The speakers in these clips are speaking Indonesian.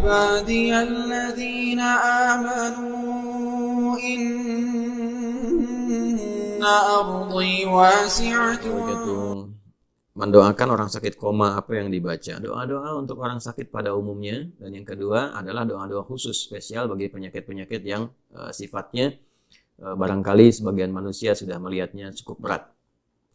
عبادي الذين آمنوا إن أرضي واسعة. Begitu mendoakan orang sakit koma, apa yang dibaca? Doa-doa untuk orang sakit pada umumnya, dan yang kedua adalah doa-doa khusus spesial bagi penyakit-penyakit yang sifatnya barangkali sebagian manusia sudah melihatnya cukup berat.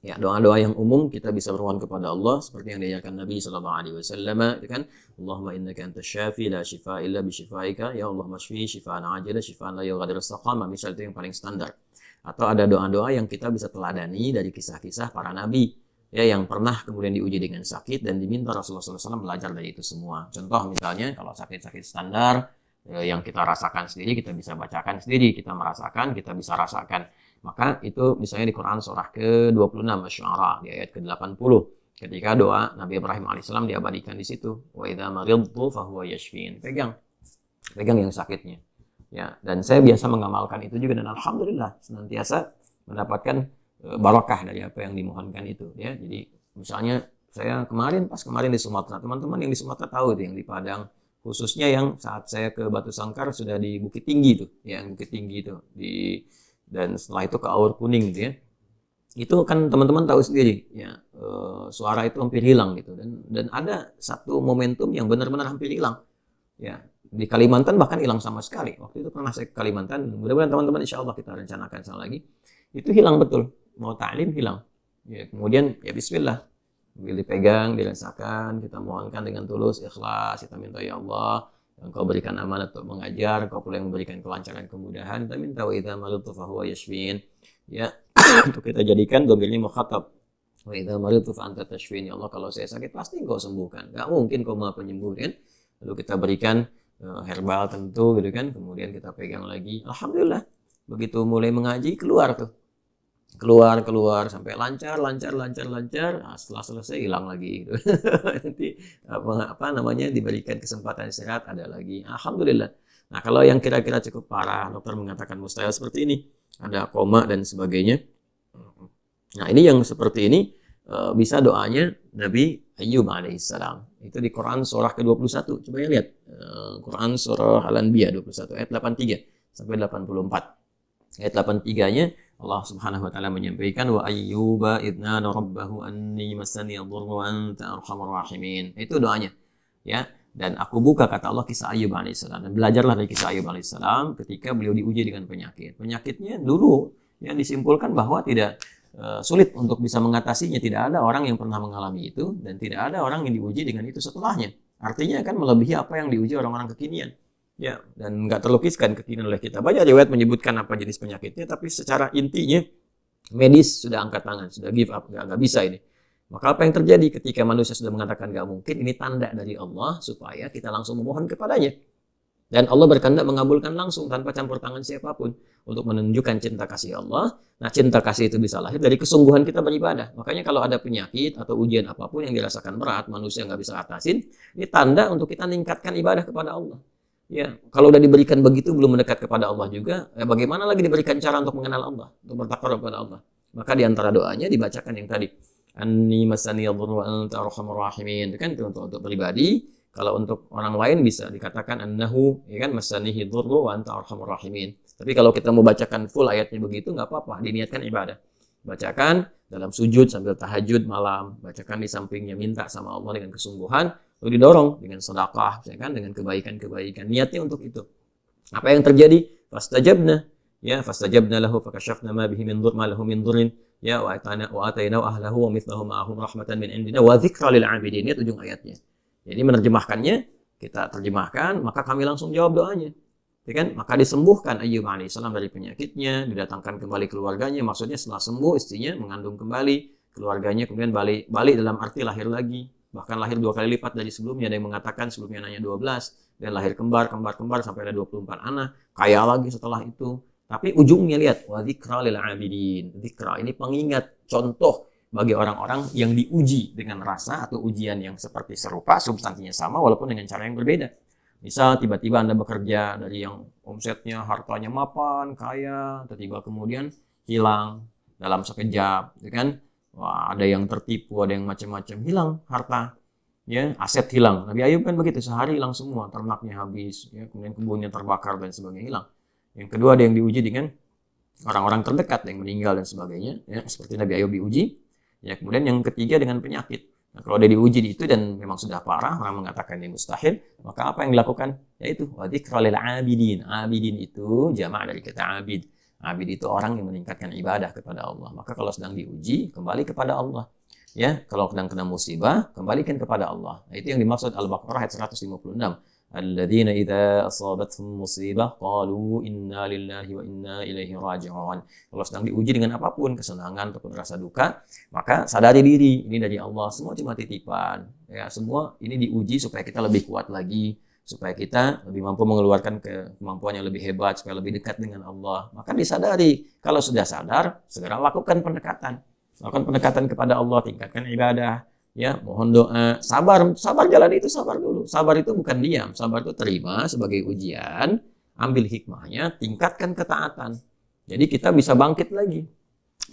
Ya, doa-doa yang umum kita bisa bermohon kepada Allah seperti yang diajarkan Nabi sallallahu alaihi wasallam, itu kan, Allahumma innaka antas syafi la shifaa illa bi shifaika, ya Allah mashfi shifaan ajila shifaan la yughadiru saqama, misal itu yang paling standar. Atau ada doa-doa yang kita bisa teladani dari kisah-kisah para nabi, ya, yang pernah kemudian diuji dengan sakit dan diminta Rasulullah SAW belajar dari itu semua. Contoh misalnya kalau sakit-sakit standar yang kita rasakan sendiri, kita bisa bacakan sendiri, kita merasakan, kita bisa rasakan. Maka itu misalnya di Quran surah ke-26 Asy-Syu'ara di ayat ke-80, ketika doa Nabi Ibrahim alaihissalam diabadikan di situ, wa idza maridtu fahuwa yashfin. Pegang yang sakitnya. Ya, dan saya biasa mengamalkan itu juga, dan alhamdulillah senantiasa mendapatkan barakah dari apa yang dimohonkan itu, ya. Jadi misalnya saya pas kemarin di Sumatera, teman-teman yang di Sumatera tahu itu, yang di Padang khususnya, yang saat saya ke Batu Sangkar sudah di Bukit Tinggi itu, ya, Bukit Tinggi itu dan setelah itu ke Aur Kuning gitu, ya. Itu kan teman-teman tahu sendiri, ya, suara itu hampir hilang gitu, dan ada satu momentum yang benar-benar hampir hilang, ya. Di Kalimantan bahkan hilang sama sekali. Waktu itu pernah saya ke Kalimantan, mudah-mudahan teman-teman insya Allah kita rencanakan sana lagi. Itu hilang betul, mau ta'lim hilang. Ya, kemudian ya bismillah, dipegang, dirasakan, kita mohonkan dengan tulus, ikhlas, kita minta ya Allah, Engkau berikan amanat untuk mengajar, Engkau pula yang memberikan kelancaran, kemudahan. Kita minta wa idza maridtu fa huwa yashfin. Ya, untuk kita jadikan dhamirnya mukhatab. Wa idza maridtu fa anta tashfin. Ya Allah, kalau saya sakit pasti Engkau sembuhkan. Enggak mungkin Kau Maha Penyembuh, kan? Lalu kita berikan herbal tentu gitu kan, kemudian kita pegang lagi. Alhamdulillah, begitu mulai mengaji keluar keluar sampai lancar. Nah, setelah selesai hilang lagi gitu. Nanti apa namanya, diberikan kesempatan istirahat, ada lagi, alhamdulillah. Nah, kalau yang kira-kira cukup parah, dokter mengatakan mustahil seperti ini, ada koma dan sebagainya. Nah, ini yang seperti ini bisa doanya Nabi Ayyub alaihissalam. Itu di Quran surah ke-21. Coba ya lihat. Quran surah Al-Anbiya 21 ayat 83 sampai 84. Ayat 83-nya Allah Subhanahu wa taala menyampaikan, wa ayyuba idna rabbahu anni massani dhurru wa anta arhamur rahimin. Itu doanya, ya. Dan aku buka, kata Allah, kisah Ayyub alaihissalam, dan belajarlah dari kisah Ayyub alaihissalam ketika beliau diuji dengan penyakit. Penyakitnya dulu yang disimpulkan bahwa tidak sulit untuk bisa mengatasinya. Tidak ada orang yang pernah mengalami itu, dan tidak ada orang yang diuji dengan itu setelahnya. Artinya kan melebihi apa yang diuji orang-orang kekinian. Ya, dan nggak terlukiskan kekinian oleh kita. Banyak riwayat menyebutkan apa jenis penyakitnya, tapi secara intinya medis sudah angkat tangan, sudah give up, nggak bisa ini. Maka apa yang terjadi ketika manusia sudah mengatakan nggak mungkin, ini tanda dari Allah supaya kita langsung memohon kepadanya. Dan Allah berkehendak mengabulkan langsung tanpa campur tangan siapapun, untuk menunjukkan cinta kasih Allah. Nah, cinta kasih itu bisa lahir dari kesungguhan kita beribadah. Makanya kalau ada penyakit atau ujian apapun yang dirasakan berat, manusia nggak bisa atasin, ini tanda untuk kita meningkatkan ibadah kepada Allah. Ya, kalau udah diberikan begitu belum mendekat kepada Allah juga, bagaimana lagi diberikan cara untuk mengenal Allah, untuk bertakwa kepada Allah? Maka di antara doanya dibacakan yang tadi, Anni masani yadhurru wa anta arhamur rahimin. Itu kan untuk pribadi. Kalau untuk orang lain bisa dikatakan annahu, ya kan, masanihi dhurru wa anta arhamur rahimin. Tapi kalau kita mau bacakan full ayatnya begitu nggak apa-apa, diniatkan ibadah. Bacakan dalam sujud sambil tahajud malam, bacakan di sampingnya, minta sama Allah dengan kesungguhan, lalu didorong dengan sedekah, ya kan, dengan kebaikan-kebaikan. Niatnya untuk itu. Apa yang terjadi? Fastajabna, ya, fastajabna lahu fakashafna ma bihi min dhurrin ma lahu min dhurrin, ya, wa atainahu ahlahu wa mithluhum ma'ahum rahmatan min indina wa dzikra lil 'abidin. Itu ujung ayatnya. Jadi menerjemahkannya, kita terjemahkan, maka kami langsung jawab doanya. Ya kan? Maka disembuhkan Ayyub alaihissalam dari penyakitnya, didatangkan kembali keluarganya. Maksudnya setelah sembuh, istrinya mengandung kembali, keluarganya kemudian balik dalam arti lahir lagi. Bahkan lahir 2 kali lipat dari sebelumnya. Ada yang mengatakan sebelumnya hanya 12, dan lahir kembar sampai ada 24 anak. Kaya lagi setelah itu. Tapi ujungnya lihat, wa dzikra lil 'abidin. Dzikra ini pengingat, contoh bagi orang-orang yang diuji dengan rasa atau ujian yang seperti serupa, substansinya sama walaupun dengan cara yang berbeda. Misal tiba-tiba Anda bekerja dari yang omsetnya, hartanya mapan, kaya, tiba-tiba kemudian hilang dalam sekejap, ya kan? Wah, ada yang tertipu, ada yang macam-macam, hilang harta. ya aset hilang. Nabi Ayub kan begitu, sehari hilang semua, ternaknya habis, ya, kemudian kebunnya terbakar dan sebagainya hilang. Yang kedua ada yang diuji dengan orang-orang terdekat yang meninggal dan sebagainya, ya, seperti Nabi Ayub diuji. Ya, kemudian yang ketiga dengan penyakit. Nah, kalau dia diuji itu dan memang sudah parah, orang mengatakan ini mustahil, maka apa yang dilakukan? Yaitu wadzikra lil abidin. Abidin itu jamak dari kata abid. Abid itu orang yang meningkatkan ibadah kepada Allah. Maka kalau sedang diuji, kembali kepada Allah. Ya, kalau sedang kena musibah, kembalikan kepada Allah. Nah, itu yang dimaksud Al-Baqarah ayat 156. Alladzina idza asabatuhum musibah qalu inna lillahi wa inna ilaihi raji'un. Kalau sedang diuji dengan apapun, kesenangan ataupun rasa duka, maka sadari diri, ini dari Allah, semua cuma titipan. Ya, semua ini diuji supaya kita lebih kuat lagi, supaya kita lebih mampu mengeluarkan kemampuan yang lebih hebat, supaya lebih dekat dengan Allah. Maka disadari, kalau sudah sadar, segera lakukan pendekatan. Lakukan pendekatan kepada Allah, tingkatkan ibadah, ya, mohon doa, sabar jalan itu, sabar dulu. Sabar itu bukan diam, sabar itu terima sebagai ujian, ambil hikmahnya, tingkatkan ketaatan. Jadi kita bisa bangkit lagi,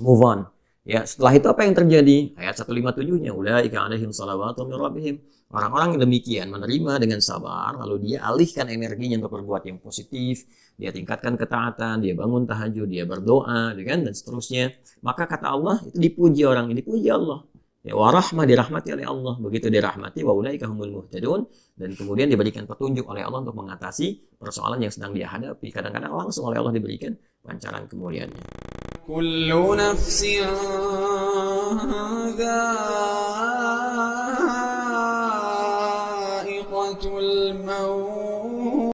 move on. Ya, setelah itu apa yang terjadi? Ayat 157-nya, ulaika alaihim salawatu min rabbihim. Orang-orang yang demikian menerima dengan sabar, lalu dia alihkan energinya untuk berbuat yang positif, dia tingkatkan ketaatan, dia bangun tahajud, dia berdoa, dan seterusnya. Maka kata Allah, itu dipuji orang ini, dipuji Allah. Ya, wa rahmah, dirahmati oleh Allah. Begitu dirahmati, wa ulaika humul muhtadun, dan kemudian diberikan petunjuk oleh Allah untuk mengatasi persoalan yang sedang dia hadapi. Kadang-kadang langsung oleh Allah diberikan pancaran kemuliaannya. كل نفس ذائقة